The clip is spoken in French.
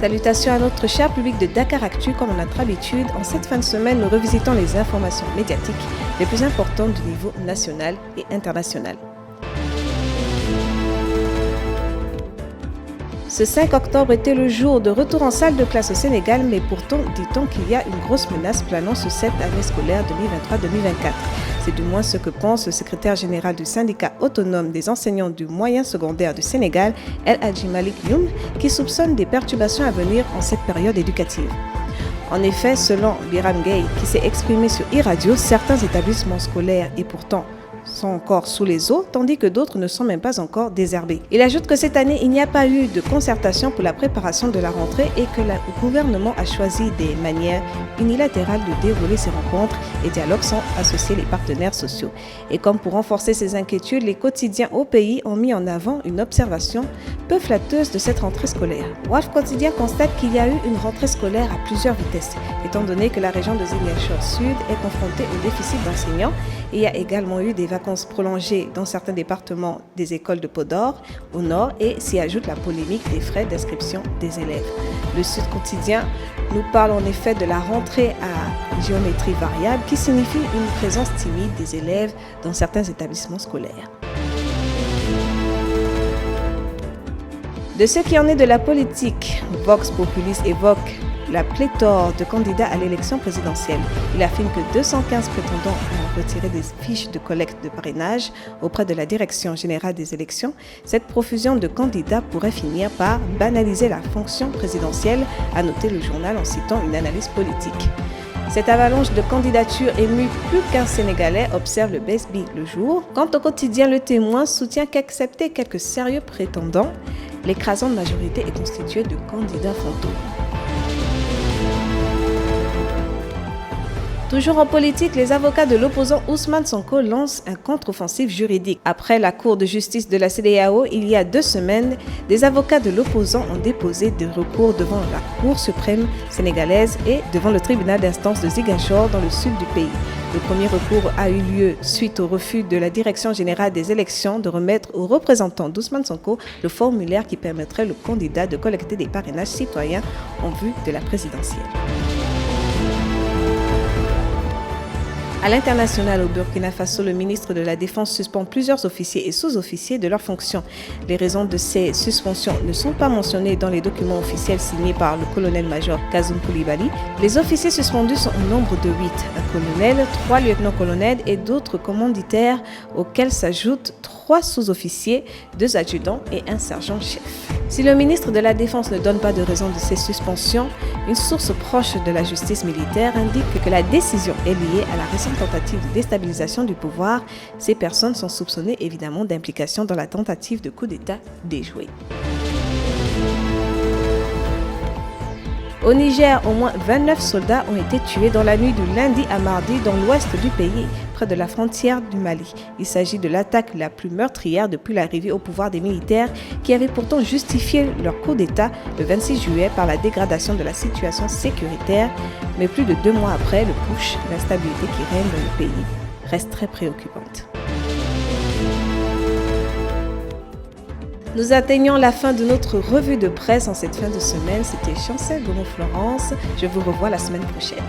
Salutations à notre cher public de Dakar Actu, comme on a notre habitude. En cette fin de semaine, nous revisitons les informations médiatiques les plus importantes du niveau national et international. Ce 5 octobre était le jour de retour en salle de classe au Sénégal, mais pourtant, dit-on qu'il y a une grosse menace planant sur cette année scolaire 2023-2024. C'est du moins ce que pense le secrétaire général du syndicat autonome des enseignants du moyen secondaire du Sénégal, El Hadji Malik Youm, qui soupçonne des perturbations à venir en cette période éducative. En effet, selon Biram Gueye, qui s'est exprimé sur e-radio, certains établissements scolaires et pourtant sont encore sous les eaux, tandis que d'autres ne sont même pas encore désherbés. Il ajoute que cette année, il n'y a pas eu de concertation pour la préparation de la rentrée et que le gouvernement a choisi des manières unilatérales de dérouler ces rencontres et dialogues sans associer les partenaires sociaux. Et comme pour renforcer ces inquiétudes, les quotidiens au pays ont mis en avant une observation peu flatteuse de cette rentrée scolaire. Walf Quotidien constate qu'il y a eu une rentrée scolaire à plusieurs vitesses, étant donné que la région de Ziguinchor Sud est confrontée au déficit d'enseignants. Il y a également eu des vacances prolongées dans certains départements des écoles de Podor au nord et s'y ajoute la polémique des frais d'inscription des élèves. Le Sud Quotidien nous parle en effet de la rentrée à géométrie variable qui signifie une présence timide des élèves dans certains établissements scolaires. De ce qui en est de la politique, Vox Populis évoque la pléthore de candidats à l'élection présidentielle. Il affirme que 215 prétendants ont retiré des fiches de collecte de parrainage auprès de la Direction générale des élections. Cette profusion de candidats pourrait finir par banaliser la fonction présidentielle, a noté le journal en citant une analyse politique. Cette avalanche de candidatures émue plus qu'un Sénégalais, observe le BSB Le Jour. Quant au quotidien Le Témoin, soutient qu'excepté quelques sérieux prétendants, l'écrasante majorité est constituée de candidats fantômes. Toujours en politique, les avocats de l'opposant Ousmane Sonko lancent un contre-offensive juridique. Après la Cour de justice de la CEDEAO, il y a 2 semaines, des avocats de l'opposant ont déposé des recours devant la Cour suprême sénégalaise et devant le tribunal d'instance de Ziguinchor dans le sud du pays. Le premier recours a eu lieu suite au refus de la Direction générale des élections de remettre aux représentants d'Ousmane Sonko le formulaire qui permettrait au candidat de collecter des parrainages citoyens en vue de la présidentielle. À l'international, au Burkina Faso, le ministre de la Défense suspend plusieurs officiers et sous-officiers de leurs fonctions. Les raisons de ces suspensions ne sont pas mentionnées dans les documents officiels signés par le colonel-major Kazoum Koulibaly. Les officiers suspendus sont au nombre de 8, un colonel, 3 lieutenants-colonels et d'autres commanditaires auxquels s'ajoutent 3 sous-officiers, 2 adjudants et un sergent-chef. Si le ministre de la Défense ne donne pas de raison de ces suspensions, une source proche de la justice militaire indique que la décision est liée à la récente tentative de déstabilisation du pouvoir. Ces personnes sont soupçonnées évidemment d'implication dans la tentative de coup d'État déjouée. Au Niger, au moins 29 soldats ont été tués dans la nuit du lundi à mardi dans l'ouest du pays, près de la frontière du Mali. Il s'agit de l'attaque la plus meurtrière depuis l'arrivée au pouvoir des militaires qui avaient pourtant justifié leur coup d'État le 26 juillet par la dégradation de la situation sécuritaire. Mais plus de 2 mois après le putsch, l'instabilité qui règne dans le pays reste très préoccupante. Nous atteignons la fin de notre revue de presse en cette fin de semaine. C'était Chancel Gomo Florence. Je vous revois la semaine prochaine.